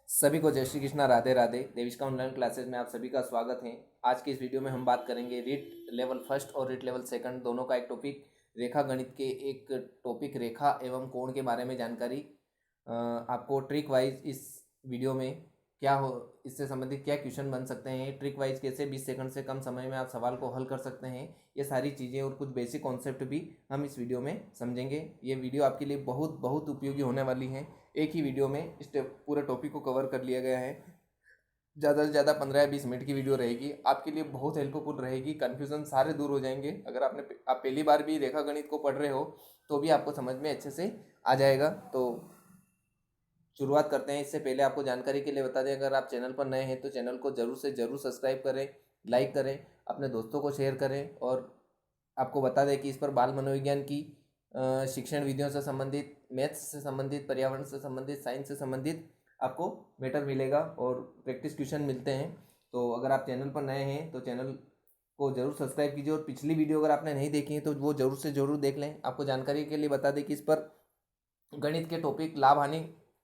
सभी को जय श्री कृष्णा, राधे राधे। देविष्का ऑनलाइन क्लासेज में आप सभी का स्वागत है। आज की इस वीडियो में हम बात करेंगे रीट लेवल फर्स्ट और रीट लेवल सेकंड दोनों का एक टॉपिक, रेखा गणित के एक टॉपिक रेखा एवं कोण के बारे में जानकारी। आपको ट्रिक वाइज इस वीडियो में क्या हो, इससे संबंधित क्या क्वेश्चन बन सकते हैं, ट्रिक वाइज कैसे 20 सेकंड से कम समय में आप सवाल को हल कर सकते हैं, ये सारी चीज़ें और कुछ बेसिक कॉन्सेप्ट भी हम इस वीडियो में समझेंगे। ये वीडियो आपके लिए बहुत बहुत उपयोगी होने वाली है। एक ही वीडियो में इस पूरे टॉपिक को कवर कर लिया गया है। ज़्यादा से ज़्यादा 15 या 20 मिनट की वीडियो रहेगी, आपके लिए बहुत हेल्पफुल रहेगी। कन्फ्यूज़न सारे दूर हो जाएंगे। अगर आप पहली बार भी रेखा गणित को पढ़ रहे हो तो भी आपको समझ में अच्छे से आ जाएगा। तो शुरुआत करते हैं। इससे पहले आपको जानकारी के लिए बता दें, अगर आप चैनल पर नए हैं तो चैनल को ज़रूर से ज़रूर सब्सक्राइब करें, लाइक करें, अपने दोस्तों को शेयर करें। और आपको बता दें कि इस पर बाल मनोविज्ञान की शिक्षण विधियों से संबंधित, मैथ्स से संबंधित, पर्यावरण से संबंधित, साइंस से संबंधित आपको मैटर मिलेगा और प्रैक्टिस क्वेश्चन मिलते हैं। तो अगर आप चैनल पर नए हैं तो चैनल को ज़रूर सब्सक्राइब कीजिए और पिछली वीडियो अगर आपने नहीं देखी है तो वो ज़रूर से ज़रूर देख लें। आपको जानकारी के लिए बता दें कि इस पर गणित के टॉपिक लाभ हानि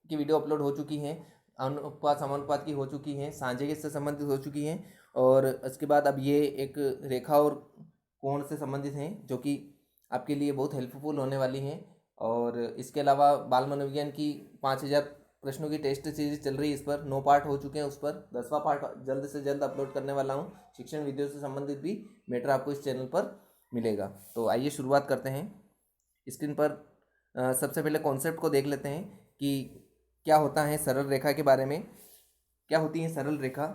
की वीडियो अपलोड हो चुकी हैं, अनुपात समानुपात की हो चुकी हैं, सांख्यिकी से संबंधित हो चुकी हैं, और उसके बाद अब ये एक रेखा और कोण से संबंधित हैं जो कि आपके लिए बहुत हेल्पफुल होने वाली हैं। और इसके अलावा बाल मनोविज्ञान की 5000 प्रश्नों की टेस्ट सीरीज चल रही है। इस पर 9 पार्ट हो चुके हैं, उस पर 10वां पार्ट जल्द से जल्द अपलोड करने वाला हूँ। शिक्षण वीडियो से संबंधित भी मैटर आपको इस चैनल पर मिलेगा। तो आइए शुरुआत करते हैं। स्क्रीन पर सबसे पहले कॉन्सेप्ट को देख लेते हैं कि क्या होता है सरल रेखा के बारे में। क्या होती है सरल रेखा?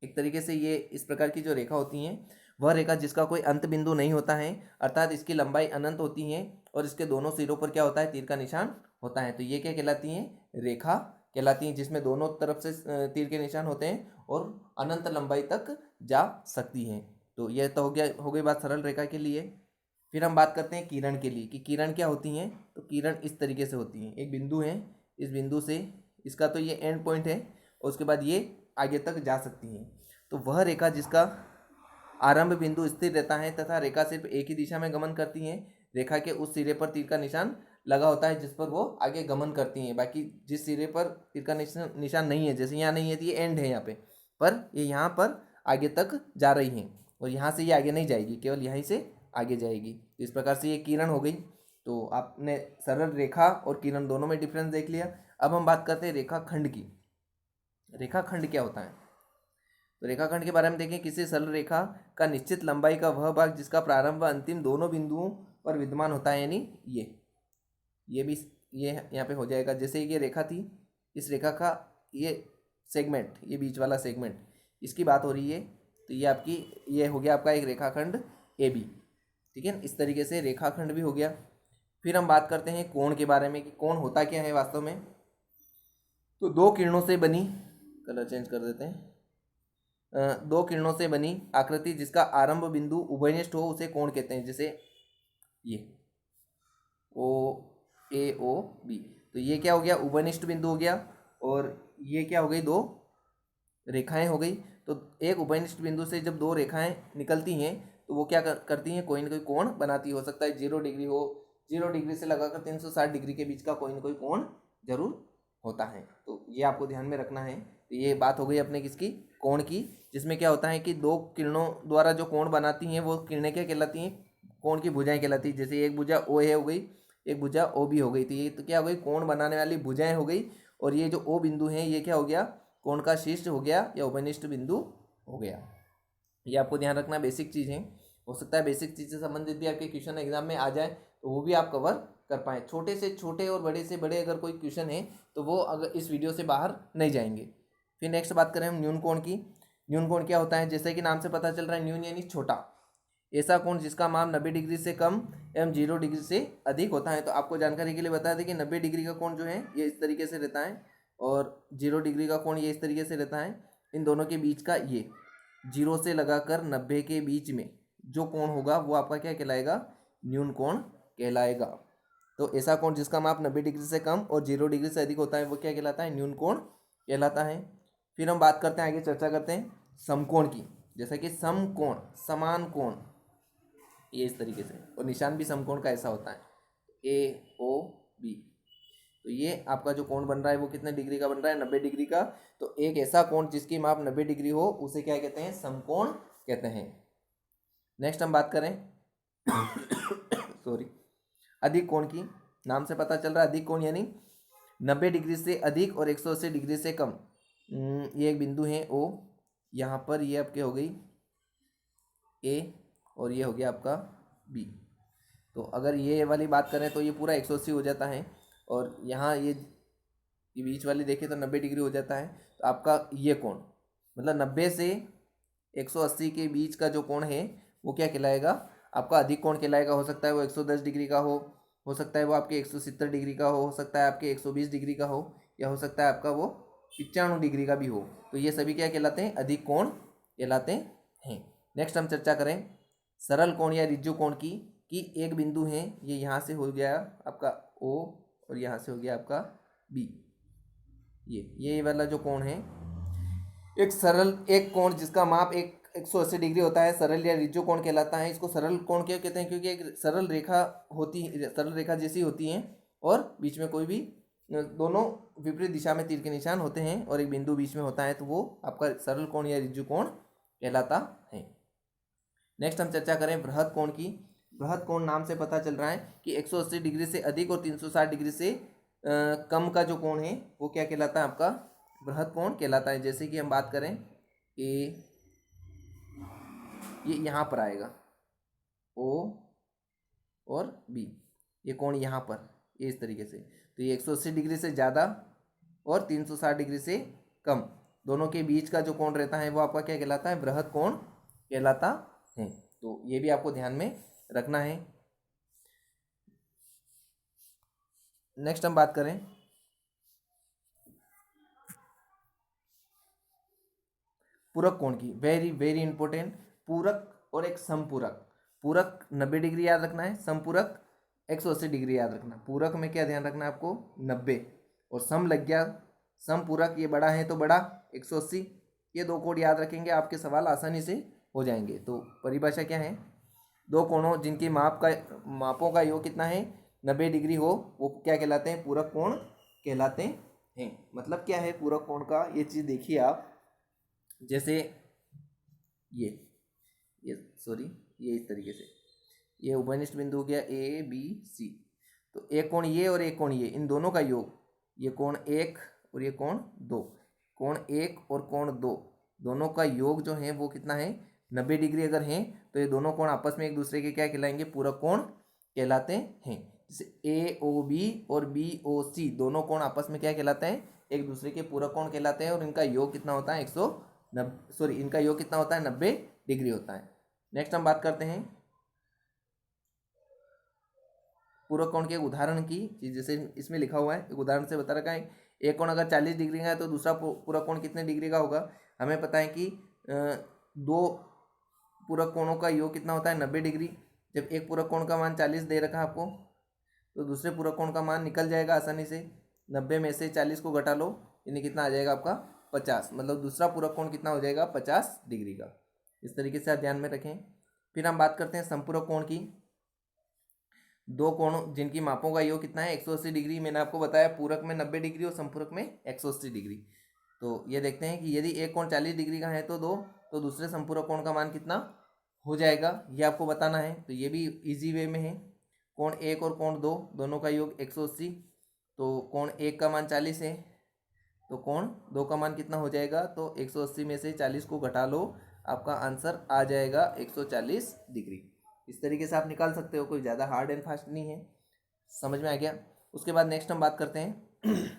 एक तरीके से ये इस प्रकार की जो रेखा होती हैं, वह रेखा जिसका कोई अंत बिंदु नहीं होता है, अर्थात इसकी लंबाई अनंत होती है और इसके दोनों सिरों पर क्या होता है, तीर का निशान होता है। तो ये क्या कहलाती हैं? रेखा कहलाती हैं, जिसमें दोनों तरफ से तीर के निशान होते हैं और अनंत लंबाई तक जा सकती हैं। तो यह तो हो गई बात सरल रेखा के लिए। फिर हम बात करते हैं किरण के लिए कि किरण क्या होती हैं। तो किरण इस तरीके से होती हैं, एक बिंदु है, इस बिंदु से इसका तो ये एंड पॉइंट है और उसके बाद ये आगे तक जा सकती हैं। तो वह रेखा जिसका आरंभ बिंदु स्थिर रहता है तथा रेखा सिर्फ एक ही दिशा में गमन करती है, रेखा के उस सिरे पर तीर का निशान लगा होता है जिस पर वो आगे गमन करती हैं। बाकी जिस सिरे पर तीर का निशान नहीं है, जैसे यहाँ नहीं है तो ये एंड है यहाँ पे, पर ये यहाँ पर आगे तक जा रही हैं और यहाँ से ये आगे नहीं जाएगी, केवल यहीं से आगे जाएगी। इस प्रकार से ये किरण हो गई। तो आपने सरल रेखा और किरण दोनों में डिफरेंस देख लिया। अब हम बात करते हैं रेखाखंड की। रेखाखंड क्या होता है? तो रेखाखंड के बारे में देखें, किसी सरल रेखा का निश्चित लंबाई का वह भाग जिसका प्रारंभ व अंतिम दोनों बिंदुओं पर विद्यमान होता है, यानी ये भी ये यहाँ पे हो जाएगा। जैसे ये रेखा थी, इस रेखा का ये सेगमेंट, ये बीच वाला सेगमेंट, इसकी बात हो रही है। तो ये हो गया आपका एक रेखाखंड ए बी। ठीक है, इस तरीके से रेखाखंड भी हो गया। फिर हम बात करते हैं कोण के बारे में कि कोण होता क्या है वास्तव में। तो दो किरणों से बनी, कलर चेंज कर देते हैं, दो किरणों से बनी आकृति जिसका आरंभ बिंदु उभयनिष्ठ हो उसे कोण कहते हैं। जैसे ये ओ ए ओ बी, तो ये क्या हो गया, उभयनिष्ठ बिंदु हो गया। और ये क्या हो गई, दो रेखाएं हो गई। तो एक उभयनिष्ठ बिंदु से जब दो रेखाएं निकलती हैं तो वो क्या करती हैं, कोई ना कोई कोण बनाती। हो सकता है 0 डिग्री हो, 0 डिग्री से लगाकर 360 डिग्री के बीच का कोई ना कोई कोण जरूर होता है। तो ये आपको ध्यान में रखना है। तो ये बात हो गई अपने किसकी, कोण की, जिसमें क्या होता है कि दो किरणों द्वारा जो कोण बनाती हैं वो किरणें क्या कहलाती हैं, कोण की भुजाएं कहलाती है। जैसे एक भुजा ओ ए हो गई, एक भुजा ओ बी हो गई। तो ये तो क्या हो गई, कोण बनाने वाली भुजाएं हो गई। और ये जो ओ बिंदु है ये क्या हो गया, कोण का शीर्ष हो गया या उभयनिष्ठ बिंदु हो गया। ये आपको ध्यान रखना, बेसिक चीज़ है। हो सकता है बेसिक चीज़ से संबंधित भी आपके क्वेश्चन एग्जाम में आ जाए तो वो भी आप कवर कर पाएँ। छोटे से छोटे और बड़े से बड़े अगर कोई क्वेश्चन है तो वो अगर इस वीडियो से बाहर नहीं जाएंगे। फिर नेक्स्ट बात करें हम न्यून कोण की। न्यून कोण क्या होता है? जैसे कि नाम से पता चल रहा है, न्यून यानी छोटा, ऐसा कोण जिसका मान 90 डिग्री से कम एवं 0 डिग्री से अधिक होता है। तो आपको जानकारी के लिए बता दें कि 90 डिग्री का कोण जो है ये इस तरीके से रहता है और 0 डिग्री का कोण ये इस तरीके से रहता है। इन दोनों के बीच का ये 0 से लगाकर 90 के बीच में जो कोण होगा वो आपका क्या कहलाएगा, न्यून कोण कहलाएगा। तो ऐसा कोण जिसका माप 90 डिग्री से कम और 0 डिग्री से अधिक होता है वो क्या कहलाता है, न्यून कोण कहलाता है। फिर हम बात करते हैं, आगे चर्चा करते हैं समकोण की। जैसा कि समकोण, समान कोण, ये इस तरीके से, और निशान भी समकोण का ऐसा होता है, ए ओ बी। तो ये आपका जो कोण बन रहा है वो कितने डिग्री का बन रहा है, 90 डिग्री का। तो एक ऐसा कोण जिसकी माप 90 डिग्री हो उसे क्या कहते हैं, समकोण कहते हैं। नेक्स्ट हम बात करें सॉरी, अधिक कोण की। नाम से पता चल रहा है अधिक कोण यानी 90 डिग्री से अधिक और 180 डिग्री से कम। ये एक बिंदु है ओ, यहाँ पर ये आपके हो गई ए और ये हो गया आपका बी। तो अगर ये वाली बात करें तो ये पूरा 180 हो जाता है, और यहाँ ये बीच वाली देखें तो 90 डिग्री हो जाता है। तो आपका ये कोण मतलब 90 से 180 के बीच का जो कोण है वो क्या कहलाएगा, आपका अधिक कोण कहलाएगा। हो सकता है वो 110 डिग्री का हो सकता है वो आपके 170 डिग्री का हो सकता है आपके 120 डिग्री का हो, या हो सकता है आपका वो 95 डिग्री का भी हो। तो ये सभी क्या कहलाते हैं, अधिक कोण कहलाते हैं। नेक्स्ट हम चर्चा करें सरल कोण या रिज्जु कोण की, कि एक बिंदु है, ये यहाँ से हो गया आपका ओ और यहाँ से हो गया आपका बी। ये वाला जो कोण है एक कोण जिसका माप 180 डिग्री होता है सरल या रिज्जु कोण कहलाता है। इसको सरल कोण क्यों कहते हैं, क्योंकि एक सरल रेखा जैसी होती है और बीच में कोई भी दोनों विपरीत दिशा में तीर के निशान होते हैं और एक बिंदु बीच में होता है, तो वो आपका सरल कोण या रिज्जु कोण कहलाता है। नेक्स्ट हम चर्चा करें बृहद कोण की। बृहद कोण नाम से पता चल रहा है कि 180 डिग्री से अधिक और 360 डिग्री से कम का जो कोण है वो क्या कहलाता है, आपका बृहद कोण कहलाता है। जैसे कि हम बात करें ए, ये यहाँ पर आएगा ओ और बी, ये कोण यहाँ पर ये इस तरीके से। तो ये 180 डिग्री से ज़्यादा और 360 डिग्री से कम दोनों के बीच का जो कोण रहता है वो आपका क्या कहलाता है, बृहद कोण कहलाता है। तो ये भी आपको ध्यान में रखना है। नेक्स्ट हम बात करें पूरक कोण की। वेरी वेरी इंपॉर्टेंट, पूरक और एक समपूरक। पूरक 90 डिग्री याद रखना है, समपूरक 180 डिग्री याद रखना। पूरक में क्या ध्यान रखना है आपको, 90, और सम लग गया। समपूरक ये बड़ा है तो बड़ा 180। ये दो कोड याद रखेंगे, आपके सवाल आसानी से हो जाएंगे। तो परिभाषा क्या है, दो कोणों जिनकी मापों का योग कितना है, 90 डिग्री हो, वो क्या कहलाते हैं, पूरक कोण कहलाते हैं। मतलब क्या है पूरक कोण का, ये चीज़ देखिए आप। जैसे ये सॉरी ये इस तरीके से, ये उभयनिष्ठ बिंदु हो गया ए बी सी। तो एक कोण ये और एक कोण ये, इन दोनों का योग, ये कोण 1 और ये कोण 2, कोण 1 और कोण 2 दोनों का योग जो है वो कितना है, 90 डिग्री अगर है तो ये दोनों कोण आपस में एक दूसरे के क्या कहलाएंगे, पूरक कोण कहलाते हैं। जैसे ए ओ बी और बी ओ सी दोनों कोण आपस में क्या कहलाते हैं, एक दूसरे के पूरक कोण कहलाते हैं, और इनका योग कितना होता है, इनका योग कितना होता है, 90 डिग्री होता है। नेक्स्ट हम बात करते हैं पूरक कोण के उदाहरण की। जैसे इसमें लिखा हुआ है, एक उदाहरण से बता रखा है, एक कोण अगर 40 डिग्री का है तो दूसरा पूरक कोण कितने डिग्री का होगा। हमें पता है कि दो पूरक कोणों का योग कितना होता है, 90 डिग्री। जब एक पूरक कोण का मान 40 दे रखा है आपको, तो दूसरे पूरक कोण का मान निकल जाएगा आसानी से। 90 में से 40 को घटा लो, यानी कितना आ जाएगा आपका 50। मतलब दूसरा पूरक कोण कितना हो जाएगा, 50 डिग्री का। इस तरीके से आप ध्यान में रखें। फिर हम बात करते हैं संपूरक कोण की। दो कोण जिनकी मापों का योग कितना है, 180 डिग्री। मैंने आपको बताया पूरक में 90 डिग्री और संपूरक में 180 डिग्री। तो ये देखते हैं कि यदि एक कोण 40 डिग्री का है तो दूसरे संपूरक कोण का मान कितना हो जाएगा, ये आपको बताना है। तो ये भी इजी वे में है। कोण 1 और कोण 2 दोनों का योग 180। तो कोण 1 का मान 40 है, तो कोण 2 का मान कितना हो जाएगा, तो 180 में से 40 को घटा लो, आपका आंसर आ जाएगा 140 डिग्री। इस तरीके से आप निकाल सकते हो, कोई ज़्यादा हार्ड एंड फास्ट नहीं है। समझ में आ गया। उसके बाद नेक्स्ट हम बात करते हैं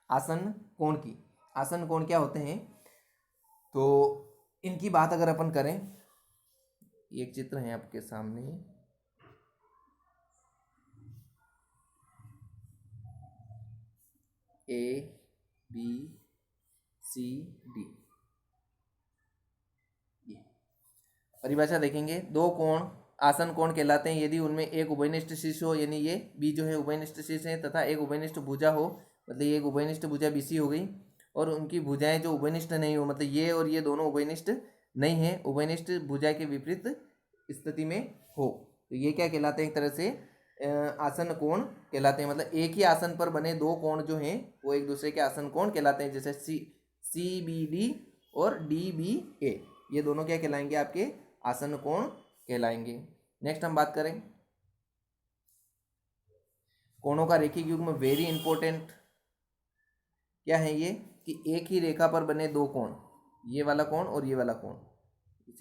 आसन कोण की। आसन कोण क्या होते हैं, तो इनकी बात अगर अपन करें, एक चित्र है आपके सामने, ए बी सी डी। परिभाषा देखेंगे, दो कोण आसन कोण कहलाते हैं यदि उनमें एक उभयनिष्ठ शीर्ष हो, यानी ये बी जो है उभयनिष्ठ शीर्ष है, तथा एक उभयनिष्ठ भुजा हो, मतलब ये एक उभयनिष्ठ भुजा बीसी हो गई, और उनकी भुजाएं जो उभयनिष्ठ नहीं हो, मतलब ये और ये दोनों उभयनिष्ठ नहीं है, उभयनिष्ठ भुजा के विपरीत स्थिति में हो, तो ये क्या कहलाते हैं, एक तरह से आसन कोण कहलाते हैं। मतलब एक ही आसन पर बने दो कोण जो हैं वो एक दूसरे के आसन कोण कहलाते हैं। जैसे CBD और DBA, ये दोनों क्या कहलाएंगे? आपके आसन कोण कहलाएंगे। नेक्स्ट हम बात करें कोणों का रेखिक युग्म, वेरी इंपॉर्टेंट। क्या है ये? कि एक ही रेखा पर बने दो कोण, ये वाला कोण और ये वाला कोण,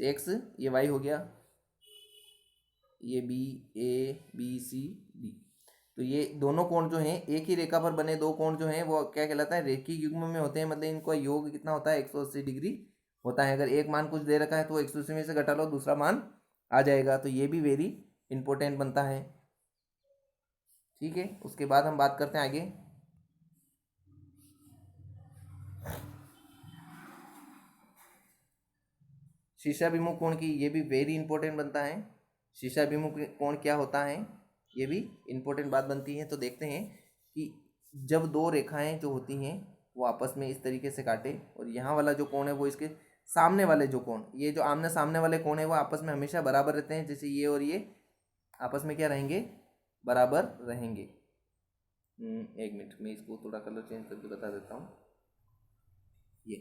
एक्स ये वाई हो गया, ये BABCD, तो ये दोनों कोण जो हैं एक ही रेखा पर बने दो कोण जो हैं वो क्या कहलाता है? रेखिक युग्म में होते हैं। मतलब इनका योग कितना होता है? 180 डिग्री होता है। अगर एक मान कुछ दे रखा है तो 180 में से घटा लो, दूसरा मान आ जाएगा। तो ये भी वेरी इंपॉर्टेंट बनता है। ठीक है, उसके बाद हम बात करते हैं आगे शीर्षाभिमुख कोण की। ये भी वेरी इंपॉर्टेंट बनता है। शीर्षाभिमुख कोण क्या होता है, ये भी इंपॉर्टेंट बात बनती है। तो देखते हैं कि जब दो रेखाएं जो होती हैं वो आपस में इस तरीके से काटे और यहाँ वाला जो कोण है वो इसके सामने वाले जो कोण, ये जो आमने सामने वाले कोण है वो आपस में हमेशा बराबर रहते हैं। जैसे ये और ये आपस में क्या रहेंगे? बराबर रहेंगे। एक मिनट, मैं इसको थोड़ा कलर चेंज करके बता देता हूँ। ये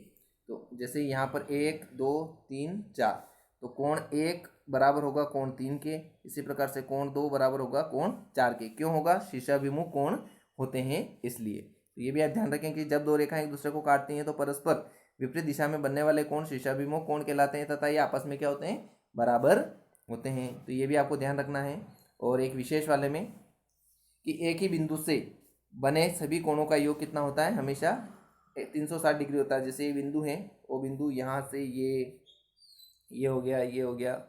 तो जैसे यहाँ पर 1 2 3 4, तो कोण 1 बराबर होगा कोण 3 के। इसी प्रकार से कोण 2 बराबर होगा कोण 4 के। क्यों होगा? शीर्षाभिमुख कोण होते हैं इसलिए। तो ये भी आप ध्यान रखें कि जब दो रेखाएं एक दूसरे को काटती हैं तो परस्पर विपरीत दिशा में बनने वाले कोण शीर्षाभिमुख कोण कहलाते हैं तथा ये आपस में क्या होते हैं? बराबर होते हैं। तो ये भी आपको ध्यान रखना है। और एक विशेष वाले में कि एक ही बिंदु से बने सभी कोणों का योग कितना होता है? हमेशा 360 डिग्री होता है। जैसे ये बिंदु है, वो बिंदु यहाँ से ये हो गया, ये हो गया,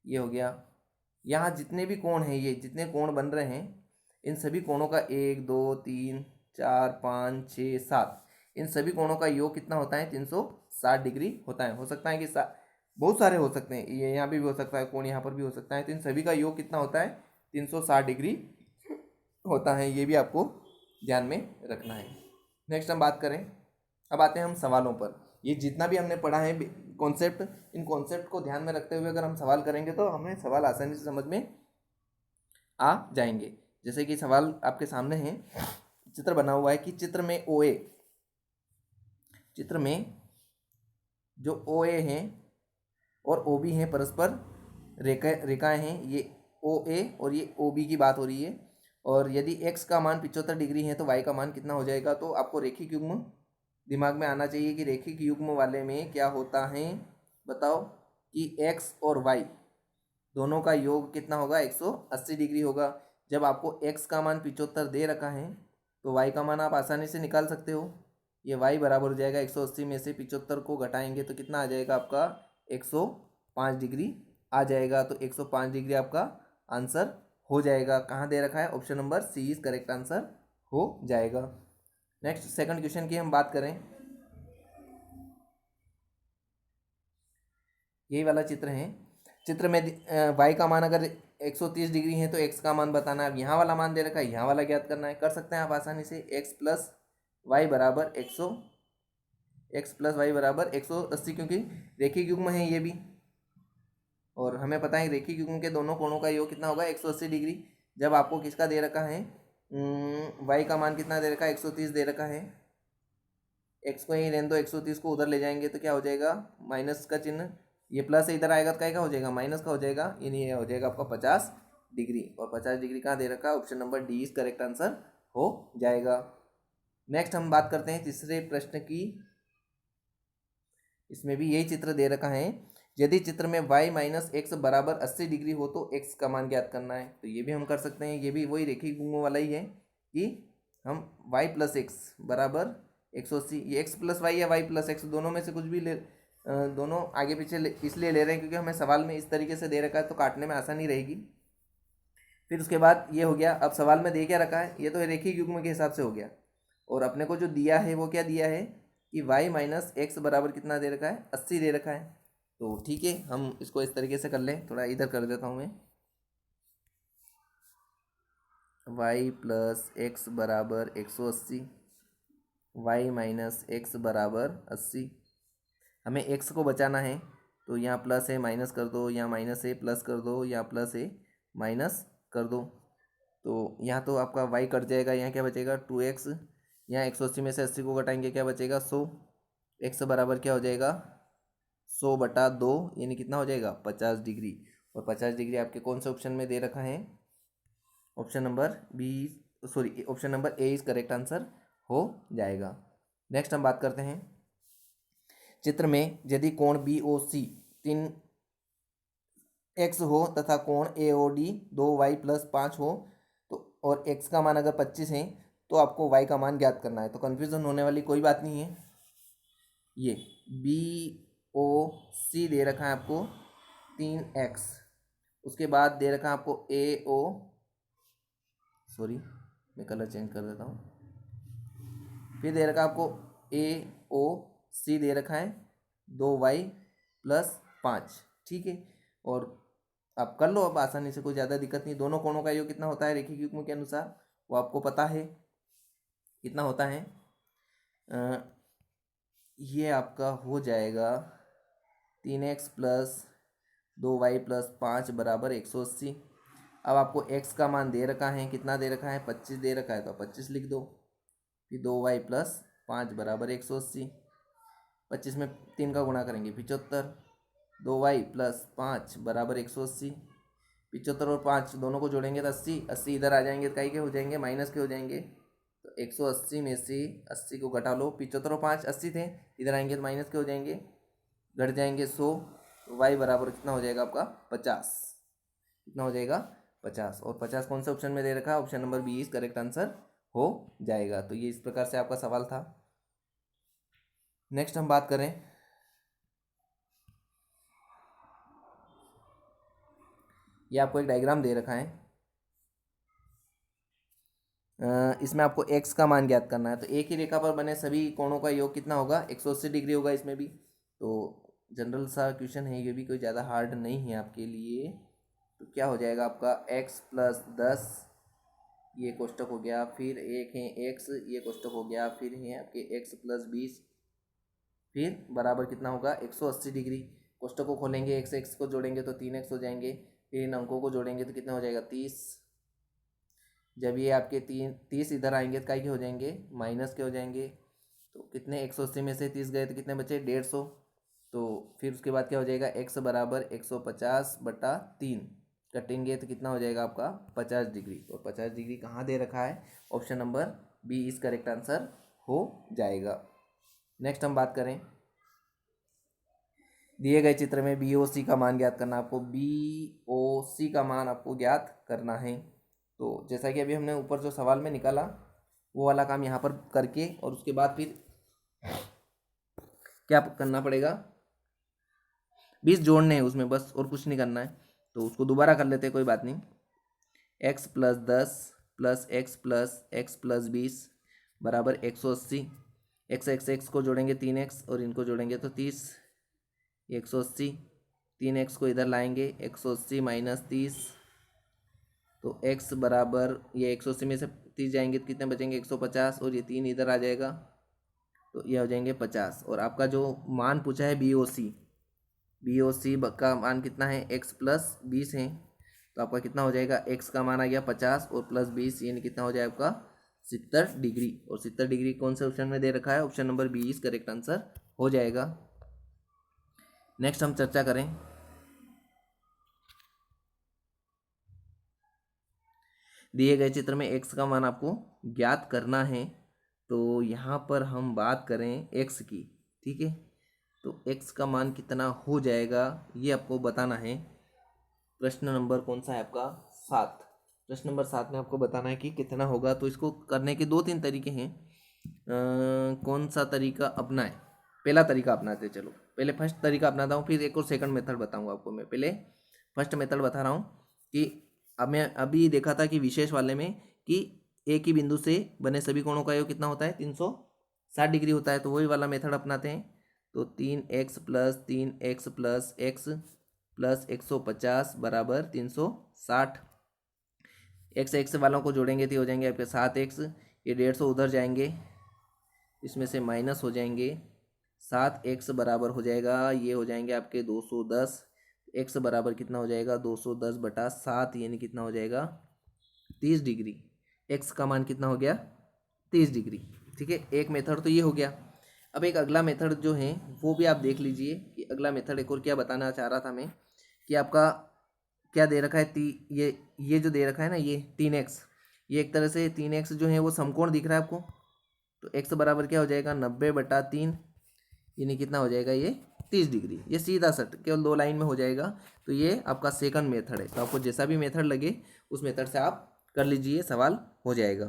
ये हो गया, यहाँ जितने भी कोण हैं, ये जितने कोण बन रहे हैं इन सभी कोणों का 1 2 3 4 5 6 7, इन सभी कोणों का योग कितना होता है? 360 डिग्री होता है। हो सकता है कि बहुत सारे हो सकते हैं, ये यहाँ भी हो सकता है कोण, यहाँ पर भी हो सकता है। तो इन सभी का योग कितना होता है? 360 डिग्री होता है। ये भी आपको ध्यान में रखना है। नेक्स्ट हम बात करें, अब आते हैं हम सवालों पर। ये जितना भी हमने पढ़ा है कॉन्सेप्ट, इन कॉन्सेप्ट को ध्यान में रखते हुए अगर हम सवाल करेंगे तो हमें सवाल आसानी से समझ में आ जाएंगे। जैसे कि सवाल आपके सामने है, चित्र बना हुआ है कि चित्र में OA, चित्र में जो OA हैं और OB हैं परस्पर रेखाएं हैं। ये OA और ये OB की बात हो रही है। और यदि x का मान 75 डिग्री है तो y का मान कितना हो जाएगा? तो आपको रेखिक युग्म दिमाग में आना चाहिए कि रेखिक युग्म वाले में क्या होता है? बताओ कि x और y दोनों का योग कितना होगा? 180 डिग्री होगा। जब आपको x का मान 75 दे रखा है तो y का मान आप आसानी से निकाल सकते हो। ये y बराबर हो जाएगा 180 में से 75 को घटाएंगे तो कितना आ जाएगा आपका? 105 डिग्री आ जाएगा। तो 105 डिग्री आपका आंसर हो जाएगा। कहाँ दे रखा है? Option number C is correct answer हो जाएगा। नेक्स्ट सेकंड क्वेश्चन की हम बात करें, यही वाला चित्र है। चित्र में y का मान अगर 130 डिग्री है तो x का मान बताना है। अब यहाँ वाला मान दे रखा है, यहाँ वाला ज्ञात करना है। कर सकते हैं आप आसानी से। x प्लस वाई बराबर 180, क्योंकि रेखिक युग्म है ये भी, और हमें पता है रेखिक युग्म के दोनों कोणों का योग कितना होगा? 180 डिग्री। जब आपको किसका दे रखा है? y का मान कितना दे रखा है? 130 दे रखा है। x को यहीं रहने दो, 130 को उधर ले जाएंगे तो क्या हो जाएगा? माइनस का चिन्ह, ये प्लस इधर आएगा तो क्या हो जाएगा? माइनस का हो जाएगा। ये नहीं हो जाएगा आपका 50 डिग्री। और 50 डिग्री कहाँ दे रखा है? Option number D is correct answer हो जाएगा। नेक्स्ट हम बात करते हैं तीसरे प्रश्न की। इसमें भी यही चित्र दे रखा है। यदि चित्र में y माइनस एक्स बराबर 80 डिग्री हो तो x का मान ज्ञात करना है। तो ये भी हम कर सकते हैं। ये भी वही रेखिक युग्म वाला ही है कि हम y प्लस एक्स बराबर 180, ये x प्लस वाई या y प्लस एक्स दोनों में से कुछ भी दोनों आगे पीछे इसलिए ले रहे हैं क्योंकि हमें सवाल में इस तरीके से दे रखा है तो काटने में आसानी रहेगी। फिर उसके बाद ये हो गया। अब सवाल में दे क्या रखा है? ये तो रेखिक युग्म के हिसाब से हो गया। और अपने को जो दिया है वो क्या दिया है कि y माइनस एक्स बराबर कितना दे रखा है? 80 दे रखा है। तो ठीक है, हम इसको इस तरीके से कर लें। थोड़ा इधर कर देता हूँ मैं। y प्लस एक्स बराबर 180, y माइनस एक्स बराबर 80। हमें x को बचाना है तो यहाँ प्लस है माइनस कर दो, यहाँ माइनस है प्लस कर दो, यहाँ प्लस है माइनस कर दो। तो यहाँ तो आपका y कट जाएगा, यहाँ क्या बचेगा 2x, यहाँ 180 में से 80 को घटाएंगे क्या बचेगा 100, x बराबर क्या हो जाएगा 100/2, यानी कितना हो जाएगा 50 डिग्री। और 50 डिग्री आपके कौन से ऑप्शन में दे रखा है, option number B, sorry option number A is correct answer हो जाएगा। नेक्स्ट हम बात करते हैं, चित्र में यदि कोण बी ओ सी 3x हो तथा कोण ए ओ डी 2y+5 हो तो और x का मान अगर 25 है तो आपको y का मान ज्ञात करना है। तो कन्फ्यूजन होने वाली कोई बात नहीं है। ये बी ओ सी दे रखा है आपको 3x, उसके बाद दे रखा है आपको ए ओ, सॉरी मैं कलर चेंज कर देता हूँ, फिर दे रखा है आपको ए ओ सी दे रखा है 2y+5, ठीक है। और आप कर लो अब आसानी से, कोई ज़्यादा दिक्कत नहीं। दोनों कोणों का योग कितना होता है रेखीय युग्म के अनुसार, वो आपको पता है कितना होता है। ये आपका हो जाएगा 3x + 2y+5 = 180। अब आपको x का मान दे रखा है, कितना दे रखा है 25 दे रखा है, तो 25 लिख दो। फिर 2y+5 = 180, 25 में 3 का गुणा करेंगे 75, 2y+5 = 180, 75 और 5 दोनों को जोड़ेंगे तो 80, 80 इधर आ जाएंगे तो कई के हो जाएंगे माइनस के हो जाएंगे। तो 180 में से 80 को घटा लो, 75 और 5 80 थे, इधर आएंगे तो माइनस के हो जाएंगे, घट जाएंगे 100, तो y बराबर कितना हो जाएगा आपका 50, कितना हो जाएगा 50। और 50 कौन से ऑप्शन में दे रखा है, option number B is correct answer हो जाएगा। तो ये इस प्रकार से आपका सवाल था। नेक्स्ट हम बात करें, ये आपको एक डायग्राम दे रखा है, इसमें आपको x का मान ज्ञात करना है। तो एक ही रेखा पर बने सभी कोणों का योग कितना होगा 180 डिग्री होगा इसमें भी। तो जनरल सा क्वेश्चन है, ये भी कोई ज़्यादा हार्ड नहीं है आपके लिए। तो क्या हो जाएगा आपका x + 10, ये कोष्टक हो गया, फिर एक है x, ये कोष्टक हो गया, फिर है आपके x + 20, फिर बराबर कितना होगा 180 डिग्री। कोष्टक को खोलेंगे, x को जोड़ेंगे तो 3x हो जाएंगे, फिर इन अंकों को जोड़ेंगे तो कितना हो जाएगा 30। जब ये आपके 30 इधर आएंगे तो क्या के हो जाएंगे माइनस के हो जाएंगे। तो कितने 180 में से 30 गए तो कितने बचे 150। तो फिर उसके बाद क्या हो जाएगा x = 150/3, कटेंगे तो कितना हो जाएगा आपका 50 डिग्री। और 50 डिग्री कहाँ दे रखा है, option number B is correct answer हो जाएगा। नेक्स्ट हम बात करें, दिए गए चित्र में बी ओ सी का मान ज्ञात करना। आपको बी ओ सी का मान आपको ज्ञात करना है। तो जैसा कि अभी हमने ऊपर जो सवाल में निकाला वो वाला काम यहाँ पर करके, और उसके बाद फिर क्या करना पड़ेगा 20 जोड़ने हैं उसमें बस, और कुछ नहीं करना है। तो उसको दोबारा कर लेते हैं, कोई बात नहीं। x + 10 + x + x + 20 = 180। x को जोड़ेंगे 3x और इनको जोड़ेंगे तो 30, 180, 3x को इधर लाएंगे 180 - 30, तो x बराबर ये 180 में से 30 जाएंगे तो कितने बचेंगे 150, और ये 3 इधर आ जाएगा तो ये हो जाएंगे 50। और आपका जो मान पूछा है बी ओ सी का मान कितना है x + 20 है। तो आपका कितना हो जाएगा x का मान आ गया 50 और +20, यानी कितना हो जाएगा आपका 70 डिग्री। और 70 डिग्री कौन से ऑप्शन में दे रखा है, option number B is correct answer हो जाएगा। नेक्स्ट हम चर्चा करें, दिए गए चित्र में x का मान आपको ज्ञात करना है। तो यहाँ पर हम बात करें x की, ठीक है। तो x का मान कितना हो जाएगा ये आपको बताना है। प्रश्न नंबर कौन सा है आपका 7, प्रश्न नंबर 7 में आपको बताना है कि कितना होगा। तो इसको करने के 2-3 तरीके हैं, कौन सा तरीका अपनाएं। पहला तरीका अपनाते, चलो पहले फर्स्ट तरीका अपनाता हूँ, फिर एक और सेकंड मेथड बताऊँगा आपको। मैं पहले फर्स्ट मेथड बता रहा हूँ कि अब मैं अभी देखा था कि विशेष वाले में कि एक ही बिंदु से बने सभी कोणों का योग कितना होता है 360 डिग्री होता है। तो वही वाला मेथड अपनाते हैं। तो 3x + 3x + x + 150 = 360। x वालों को जोड़ेंगे तो हो जाएंगे आपके 7x, ये 150 उधर जाएंगे, इसमें से माइनस हो जाएंगे, 7x बराबर हो जाएगा, ये हो जाएंगे आपके 210। x बराबर कितना हो जाएगा 210/7, यानी कितना हो जाएगा 30 डिग्री। एक्स का मान कितना हो गया? 30 डिग्री। ठीक है, एक मेथड तो ये हो गया। अब एक अगला मेथड जो है वो भी आप देख लीजिए कि अगला मेथड एक और क्या बताना चाह रहा था मैं कि आपका क्या दे रखा है ये जो दे रखा है ना, ये 3x, ये एक तरह से 3x जो है वो समकोण दिख रहा है आपको। तो x बराबर क्या हो जाएगा? 90/3, यानी कितना हो जाएगा ये? 30 डिग्री। ये सीधा सट केवल 2 लाइन में हो जाएगा। तो ये आपका सेकंड मेथड है। तो आपको जैसा भी मेथड लगे उस मेथड से आप कर लीजिए, सवाल हो जाएगा।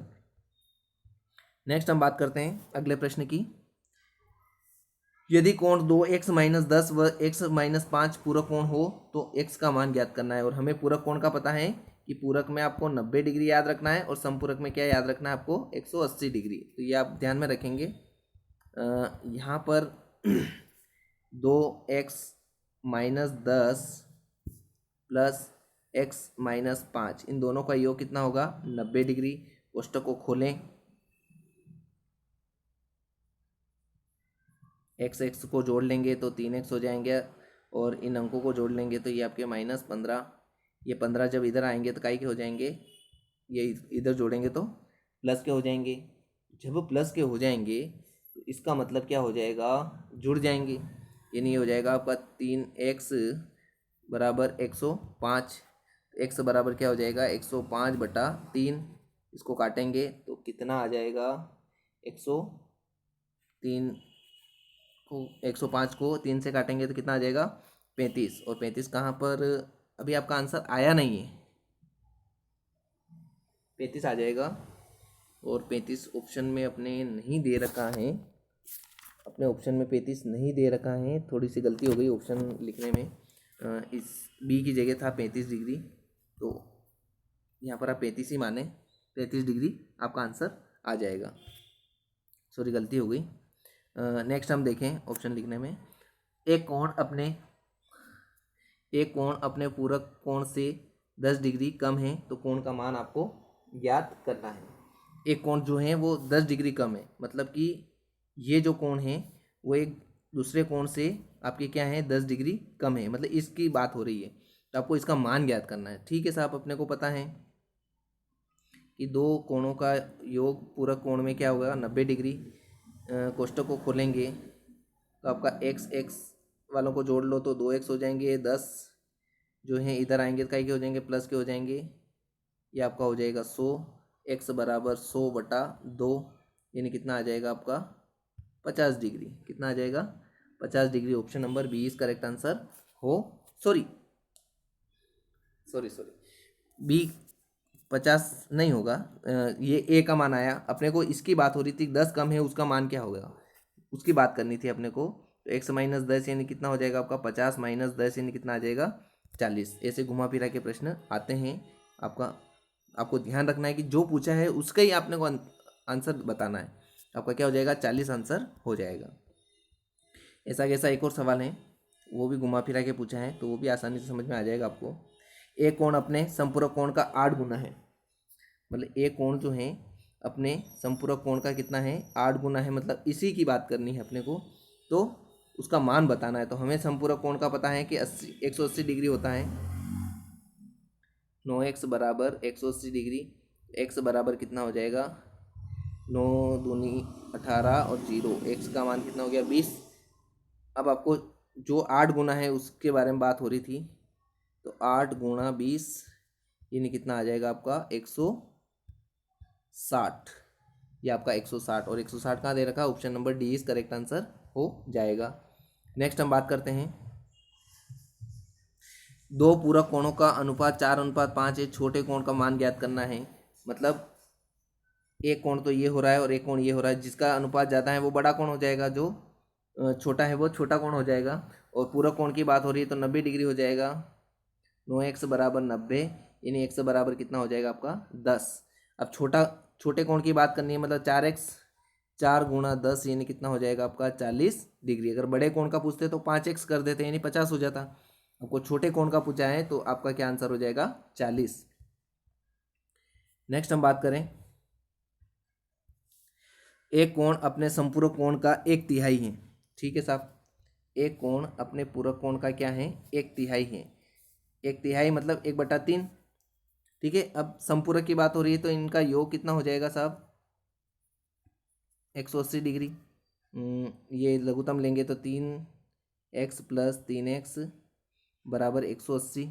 नेक्स्ट हम बात करते हैं अगले प्रश्न की। यदि कोण 2x-10 व x-5 पूरक कोण हो तो x का मान ज्ञात करना है। और हमें पूरक कोण का पता है कि पूरक में आपको 90 डिग्री याद रखना है और समपूरक में क्या याद रखना है आपको? 180 डिग्री। तो ये आप ध्यान में रखेंगे। यहाँ पर 2x-10 प्लस x-5, इन दोनों का योग कितना होगा? 90 डिग्री। कोष्टक को खोलें, x को जोड़ लेंगे तो 3x हो जाएंगे और इन अंकों को जोड़ लेंगे तो ये आपके -15। ये 15 जब इधर आएंगे तो काई के हो जाएंगे? ये इधर जोड़ेंगे तो प्लस के हो जाएंगे। जब प्लस के हो जाएंगे तो इसका मतलब क्या हो जाएगा? जुड़ जाएंगे, यानी ये हो जाएगा आपका 3x बराबर 105। x बराबर क्या हो जाएगा? 105/3। इसको काटेंगे तो कितना आ जाएगा? 103 को 105 को 3 से काटेंगे तो कितना आ जाएगा? 35। और 35 कहाँ पर? अभी आपका आंसर आया नहीं है। 35 आ जाएगा और 35 ऑप्शन में अपने नहीं दे रखा है। अपने ऑप्शन में 35 नहीं दे रखा है, थोड़ी सी गलती हो गई ऑप्शन लिखने में। इस बी की जगह था 35 डिग्री, तो यहाँ पर आप 35 ही माने। 35 डिग्री आपका आंसर आ जाएगा। सॉरी, गलती हो गई। नेक्स्ट हम देखें ऑप्शन लिखने में। एक कोण अपने पूरक कोण से 10 डिग्री कम है तो कोण का मान आपको ज्ञात करना है। एक कोण जो है वो 10 डिग्री कम है, मतलब कि ये जो कोण है वो एक दूसरे कोण से आपके क्या है? 10 डिग्री कम है, मतलब इसकी बात हो रही है। तो आपको इसका मान ज्ञात करना है। ठीक है साहब, अपने को पता है कि दो कोणों का योग पूरक कोण में क्या होगा? 90 डिग्री। कोष्टक को खोलेंगे तो आपका x वालों को जोड़ लो तो 2x हो जाएंगे। 10 जो है इधर आएंगे तो क्या हो जाएंगे? प्लस के हो जाएंगे। ये आपका हो जाएगा 100। x बराबर 100/2, यानी कितना आ जाएगा आपका? 50 डिग्री। कितना आ जाएगा? 50 degree. Option number B is correct answer हो सॉरी बी 50 नहीं होगा। ये ए का मान आया। अपने को इसकी बात हो रही थी 10 कम है, उसका मान क्या होगा उसकी बात करनी थी अपने को। तो x-10 यानी कितना हो जाएगा आपका? 50 - 10 यानी कितना आ जाएगा? 40। ऐसे घुमा फिरा के प्रश्न आते हैं। आपको ध्यान रखना है कि जो पूछा है उसका ही आपने को आंसर बताना है। आपका क्या हो जाएगा? 40 आंसर हो जाएगा। ऐसा कैसा एक और सवाल है, वो भी घुमा फिरा के पूछा है, तो वो भी आसानी से समझ में आ जाएगा आपको। एक कोण अपने संपूरक कोण का 8 गुना है, मतलब एक कोण जो है अपने संपूरक कोण का कितना है? 8 गुना है, मतलब इसी की बात करनी है अपने को। तो उसका मान बताना है। तो हमें संपूरक कोण का पता है कि 180 डिग्री होता है। 9x बराबर 180 डिग्री। x बराबर कितना हो जाएगा? 9 दूनी 18 और 0, x का मान कितना हो गया? 20। अब आपको जो 8 गुना है उसके बारे में बात हो रही थी। तो 8 गुणा 20 यानी कितना आ जाएगा आपका? 160। ये आपका 160, और 160 कहाँ दे रखा? Option number D is correct answer हो जाएगा। नेक्स्ट हम बात करते हैं। दो पूरक कोणों का अनुपात 4:5 है। छोटे कोण का मान ज्ञात करना है। मतलब एक कोण तो ये हो रहा है और एक कोण ये हो रहा है, जिसका अनुपात ज़्यादा है वो बड़ा कोण हो जाएगा, जो छोटा है वो छोटा कोण हो जाएगा। और पूरक कोण की बात हो रही है तो 90 डिग्री हो जाएगा। 9x बराबर 90, यानी x बराबर कितना हो जाएगा आपका? 10। अब छोटे कोण की बात करनी है, मतलब 4x, 4 गुणा 10 यानी कितना हो जाएगा आपका? 40 डिग्री। अगर बड़े कोण का पूछते तो 5x कर देते, यानी 50 हो जाता। आपको छोटे कोण का पूछा है तो आपका क्या आंसर हो जाएगा? 40। नेक्स्ट हम बात करें। एक कोण अपने संपूरक कोण का 1/3 है। ठीक है साहब, एक कोण अपने पूरक कोण का क्या है? 1/3 है। 1/3 मतलब 1/3। ठीक है, अब संपूरक की बात हो रही है तो इनका योग कितना हो जाएगा साहब, 180 डिग्री। ये लघुत्तम लेंगे तो 3x + 3x बराबर 180।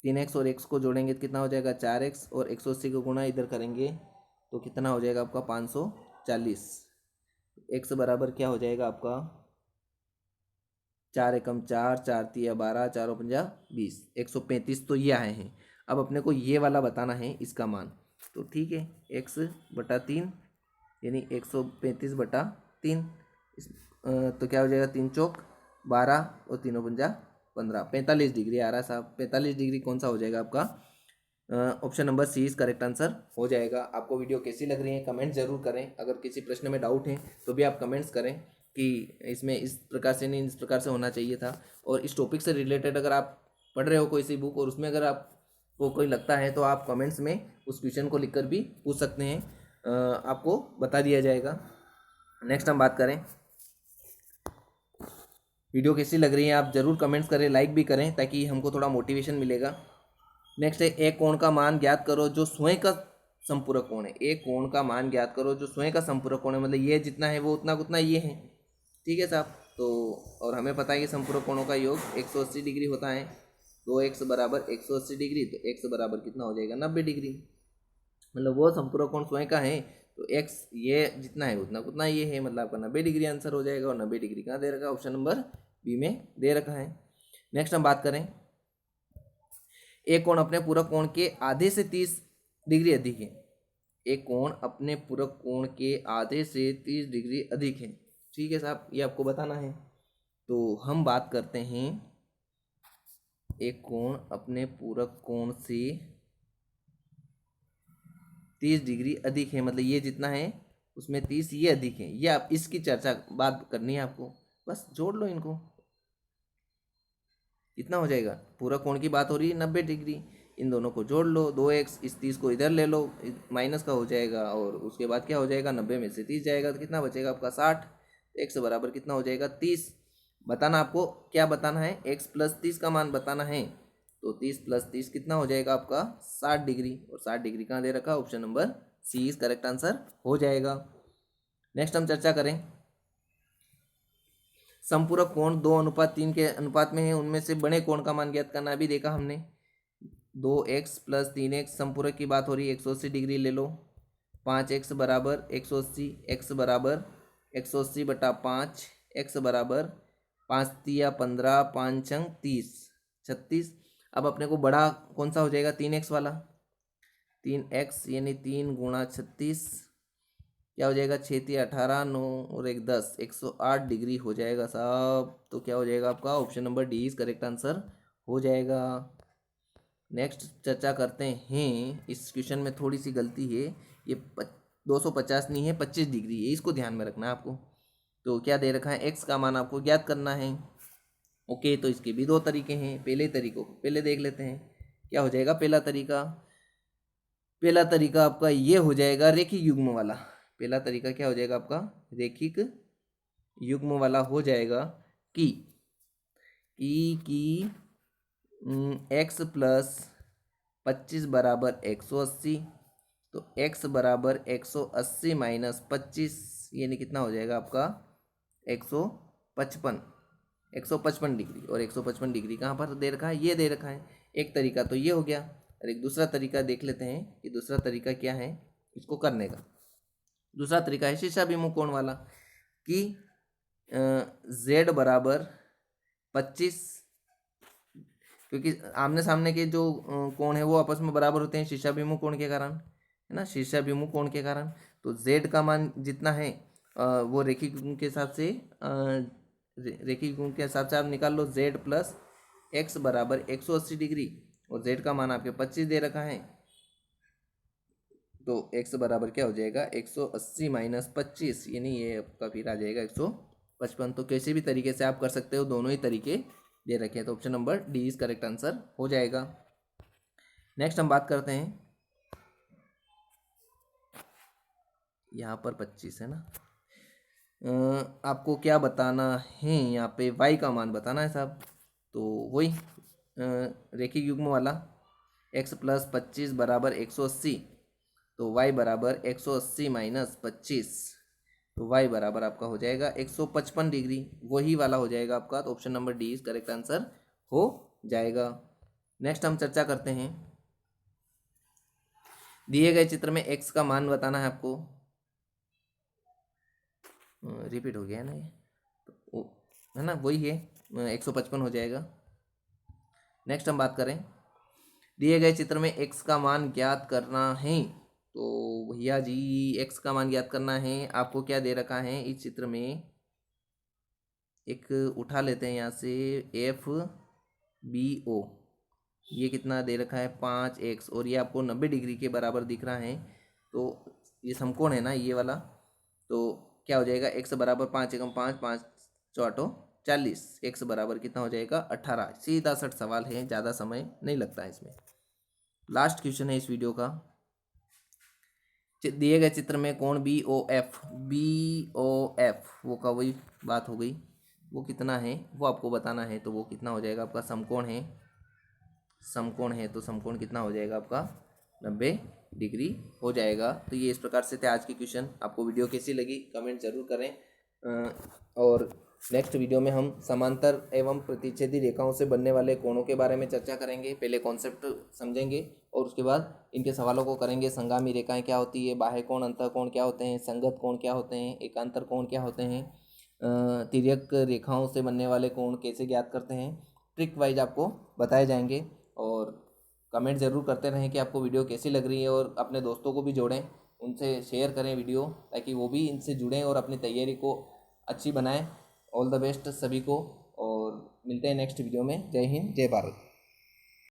3x और x को जोड़ेंगे तो कितना हो जाएगा 4x, और 180 को गुणा इधर करेंगे तो कितना हो जाएगा आपका 540। x बराबर क्या हो जाएगा आपका 4 एकम 4, 4 तिया 12, 4 और 5 20, 135 तो ये आए हैं। अब अपने को ये वाला बताना है इसका मान, तो ठीक है x/3 यानी 135/3 तो क्या हो जाएगा 3 चौक 12 और 3 पंजा 15, 45 डिग्री आ रहा है साहब। 45 डिग्री कौन सा हो जाएगा आपका, option number C is correct answer हो जाएगा। आपको वीडियो कैसी लग रही है कमेंट जरूर करें। अगर किसी प्रश्न में डाउट है तो भी आप कमेंट्स करें कि इसमें इस प्रकार से नहीं इस प्रकार से होना चाहिए था। और इस टॉपिक से रिलेटेड अगर आप पढ़ रहे हो कोई सी बुक और उसमें अगर आपको कोई लगता है तो आप कमेंट्स में उस क्वेश्चन को लिखकर भी पूछ सकते हैं, आपको बता दिया जाएगा। नेक्स्ट हम बात करें, वीडियो कैसी लग रही है आप ज़रूर कमेंट्स करें, लाइक भी करें ताकि हमको थोड़ा मोटिवेशन मिलेगा। नेक्स्ट है एक कोण का मान ज्ञात करो जो स्वयं का संपूरक कोण है। एक कोण का मान ज्ञात करो जो स्वयं का संपूरक कोण है, मतलब ये जितना है वो उतना उतना ये है, ठीक है साहब। तो और हमें पता है कि संपूरक कोणों का योग 180 डिग्री होता है। 2x बराबर 180 डिग्री, तो x बराबर कितना हो जाएगा 90 डिग्री, मतलब वो संपूरक कोण स्वयं का है तो x ये जितना है उतना उतना ये है, मतलब आपका 90 डिग्री आंसर हो जाएगा। और 90 डिग्री कहाँ दे रखा है, ऑप्शन नंबर बी में दे रखा है। नेक्स्ट हम बात करें, एक कोण अपने पूरक कोण के आधे से 30 डिग्री अधिक है। एक कोण अपने पूरक कोण के आधे से 30 डिग्री अधिक है, ठीक है साहब, ये आपको बताना है। तो हम बात करते हैं एक कोण अपने पूरक कोण से 30 डिग्री अधिक है, मतलब ये जितना है उसमें 30 ये अधिक है। ये आप इसकी चर्चा बात करनी है आपको, बस जोड़ लो इनको, कितना हो जाएगा, पूरा कोण की बात हो रही है 90 डिग्री, इन दोनों को जोड़ लो। 2x इस 30 को इधर ले लो, माइनस का हो जाएगा, और उसके बाद क्या हो जाएगा 90 में से 30 जाएगा तो कितना बचेगा आपका 60। x बराबर कितना हो जाएगा 30। बताना आपको क्या बताना है, x + 30 का मान बताना है। तो 30 + 30 कितना हो जाएगा आपका 60 डिग्री, और 60 डिग्री कहाँ दे रखा, option number C is correct answer हो जाएगा। नेक्स्ट हम चर्चा करें, संपूरक कोण 2:3 के अनुपात में है, उनमें से बड़े कोण का मान ज्ञात करना अभी देखा हमने। 2x + 3x संपूरक की बात हो रही है, 180 डिग्री ले लो। 5x बराबर 180, x बराबर 180/5, x बराबर 5 तिया 15, 5 अंक 30, 36। अब अपने को बड़ा कौन सा हो जाएगा 3x वाला, 3x यानी 3 × 36 क्या हो जाएगा 6 तिया 18, 9 और 1 10, 108 डिग्री हो जाएगा साहब। तो क्या हो जाएगा आपका option number D is correct answer हो जाएगा। नेक्स्ट चर्चा करते हैं, इस क्वेश्चन में थोड़ी सी गलती है, ये 250 नहीं है 25 डिग्री है, इसको ध्यान में रखना है आपको। तो क्या दे रखा है, एक्स का मान आपको ज्ञात करना है। ओके, तो इसके भी दो तरीके हैं, पहले तरीकों को पहले देख लेते हैं। क्या हो जाएगा पहला तरीका आपका ये हो जाएगा रेखिक युग्म वाला। पहला तरीका क्या हो जाएगा आपका रेखिक युग्म वाला हो जाएगा कि x + 25 बराबर 180, तो x बराबर 180 - 25 यानी कितना हो जाएगा आपका 155 डिग्री। और 155 डिग्री कहाँ पर दे रखा है, ये दे रखा है। एक तरीका तो ये हो गया, और एक दूसरा तरीका देख लेते हैं कि दूसरा तरीका क्या है इसको करने का। दूसरा तरीका है शीर्षाभिमुख कोण वाला कि z बराबर 25, क्योंकि आमने सामने के जो कोण है वो आपस में बराबर होते हैं शीर्षाभिमुख कोण के कारण, है ना, शीर्षाभिमुख कोण के कारण। तो z का मान जितना है वो रेखिक गुण के हिसाब से रेखिक गुण के हिसाब से आप निकाल लो। z + x बराबर 180 डिग्री, और z का मान आपके 25 दे रखा है, तो x बराबर क्या हो जाएगा 180 - 25 यानी ये आपका फिर आ जाएगा 155। तो किसी भी तरीके से आप कर सकते हो, दोनों ही तरीके दे रखे हैं, तो option number D is correct answer हो जाएगा। नेक्स्ट हम बात करते हैं, यहाँ पर 25 है ना, आपको क्या बताना है यहाँ पे y का मान बताना है साहब। तो वही रेखिक युग्म वाला x प्लस 25 बराबर 180, तो y बराबर 180 माइनस 25, तो y बराबर आपका हो जाएगा 155 डिग्री, वही वाला हो जाएगा आपका। तो option number D is correct answer हो जाएगा। नेक्स्ट हम चर्चा करते हैं, दिए गए चित्र में x का मान बताना है आपको। रिपीट हो गया है ना ये, तो है ना, वही है, 155 हो जाएगा। नेक्स्ट हम बात करें, दिए गए चित्र में x का मान ज्ञात करना है। तो भैया जी x का मान ज्ञात करना है, आपको क्या दे रखा है इस चित्र में, एक उठा लेते हैं यहाँ से, एफ बी ओ, ये कितना दे रखा है 5x, और ये आपको 90 डिग्री के बराबर दिख रहा है। तो ये समकोण है ना ये वाला, तो क्या हो जाएगा, x बराबर 5 एकम 5, 5 चौटो 40, x बराबर कितना हो जाएगा 18। सीधा सट सवाल है, ज़्यादा समय नहीं लगता है इसमें। लास्ट क्वेश्चन है इस वीडियो का, दिए गए चित्र में कोण बी ओ एफ, वो का वही बात हो गई, वो कितना है वो आपको बताना है। तो वो कितना हो जाएगा आपका, समकोण है, तो समकोण कितना हो जाएगा आपका 90 डिग्री हो जाएगा। तो ये इस प्रकार से थे आज के क्वेश्चन। आपको वीडियो कैसी लगी कमेंट जरूर करें, और नेक्स्ट वीडियो में हम समांतर एवं प्रतिच्छेदी रेखाओं से बनने वाले कोणों के बारे में चर्चा करेंगे। पहले कॉन्सेप्ट समझेंगे और उसके बाद इनके सवालों को करेंगे। संगामी रेखाएं क्या होती है, बाह्य कोण, अंतः कोण क्या होते हैं, संगत कोण क्या होते हैं, एकांतर कोण क्या होते हैं, तिर्यक रेखाओं से बनने वाले कोण कैसे ज्ञात करते हैं, ट्रिक वाइज आपको बताए जाएंगे। और कमेंट ज़रूर करते रहें कि आपको वीडियो कैसी लग रही है, और अपने दोस्तों को भी जोड़ें, उनसे शेयर करें वीडियो, ताकि वो भी इनसे जुड़ें और अपनी तैयारी को अच्छी बनाएं। ऑल द बेस्ट सभी को, और मिलते हैं नेक्स्ट वीडियो में। जय हिंद, जय भारत।